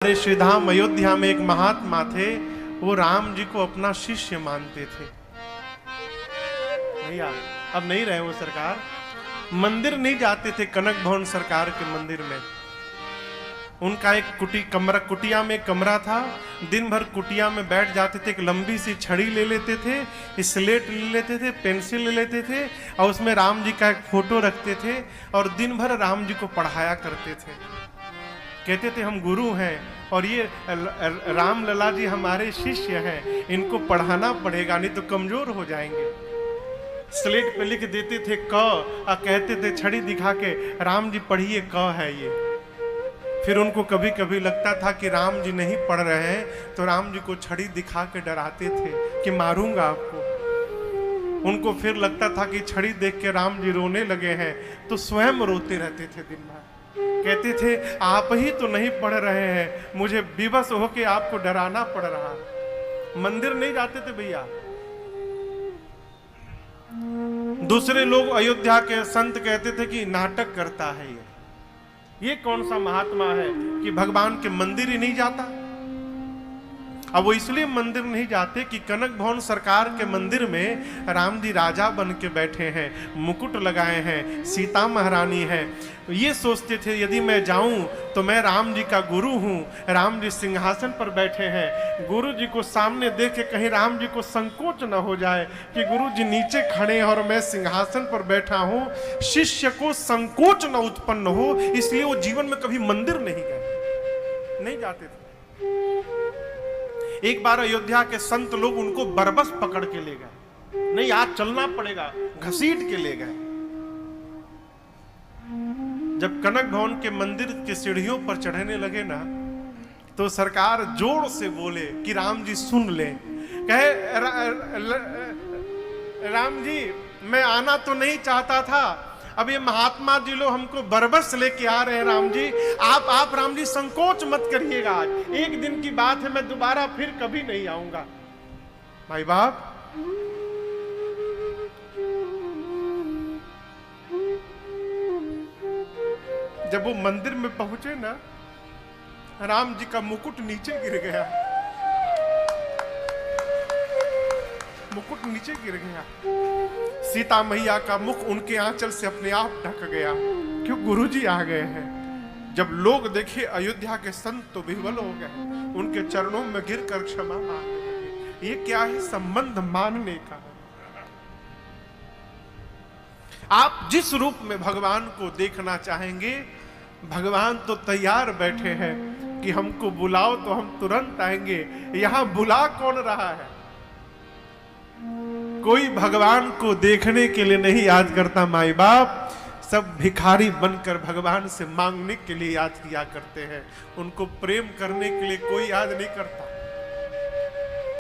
हमारे श्रीधाम अयोध्या में एक महात्मा थे, वो राम जी को अपना शिष्य मानते थे। भैया अब नहीं रहे वो सरकार, मंदिर नहीं जाते थे कनक भवन सरकार के मंदिर में। उनका एक कुटिया में कमरा था, दिन भर कुटिया में बैठ जाते थे। एक लंबी सी छड़ी ले लेते थे, स्लेट ले लेते थे, पेंसिल ले लेते थे और उसमें राम जी का एक फोटो रखते थे और दिन भर राम जी को पढ़ाया करते थे। कहते थे हम गुरु हैं और ये राम लला जी हमारे शिष्य हैं, इनको पढ़ाना पड़ेगा नहीं तो कमजोर हो जाएंगे। स्लेट पे लिख देते थे क और कहते थे छड़ी दिखा के राम जी पढ़िए क है ये। फिर उनको कभी कभी लगता था कि राम जी नहीं पढ़ रहे हैं तो राम जी को छड़ी दिखा के डराते थे कि मारूंगा आपको। उनको फिर लगता था कि छड़ी देख के राम जी रोने लगे हैं तो स्वयं रोते रहते थे दिन भर। कहते थे आप ही तो नहीं पढ़ रहे हैं, मुझे विवश होके आपको डराना पड़ रहा। मंदिर नहीं जाते थे भैया। दूसरे लोग अयोध्या के संत कहते थे कि नाटक करता है ये कौन सा महात्मा है कि भगवान के मंदिर ही नहीं जाता। अब वो इसलिए मंदिर नहीं जाते कि कनक भवन सरकार के मंदिर में राम जी राजा बन के बैठे हैं, मुकुट लगाए हैं, सीता महारानी है। ये सोचते थे यदि मैं जाऊं तो मैं राम जी का गुरु हूं, राम जी सिंहासन पर बैठे हैं। गुरु जी को सामने देख के कहीं राम जी को संकोच न हो जाए कि गुरु जी नीचे खड़े हैं और मैं सिंहासन पर बैठा हूं। शिष्य को संकोच न उत्पन्न हो, इसलिए वो जीवन में कभी मंदिर नहीं गए, नहीं जाते थे। एक बार अयोध्या के संत लोग उनको बरबस पकड़ के ले गए, नहीं आज चलना पड़ेगा, घसीट के ले गए। जब कनक भवन के मंदिर के सीढ़ियों पर चढ़ने लगे ना तो सरकार जोर से बोले कि राम जी सुन ले। कहे राम जी मैं आना तो नहीं चाहता था, अब ये महात्मा जी लोग हमको बरबस लेके आ रहे हैं। राम जी आप राम जी संकोच मत करिएगा, आज एक दिन की बात है, मैं दोबारा फिर कभी नहीं आऊंगा। भाई बाप जब वो मंदिर में पहुंचे ना, राम जी का मुकुट नीचे गिर गया, मुकुट नीचे गिर गया। सीता मैया का मुख उनके आंचल से अपने आप ढक गया, क्यों गुरुजी आ गए हैं। जब लोग देखे अयोध्या के संत तो विह्वल हो गए, उनके चरणों में गिरकर क्षमा मांगने लगे। ये क्या है संबंध मानने का। आप जिस रूप में भगवान को देखना चाहेंगे, भगवान तो तैयार बैठे हैं कि हमको बुलाओ तो हम तुरंत आएंगे। यहां बुला कौन रहा है? कोई भगवान को देखने के लिए नहीं याद करता माई बाप, सब भिखारी बनकर भगवान से मांगने के लिए याद किया करते हैं। उनको प्रेम करने के लिए कोई याद नहीं करता।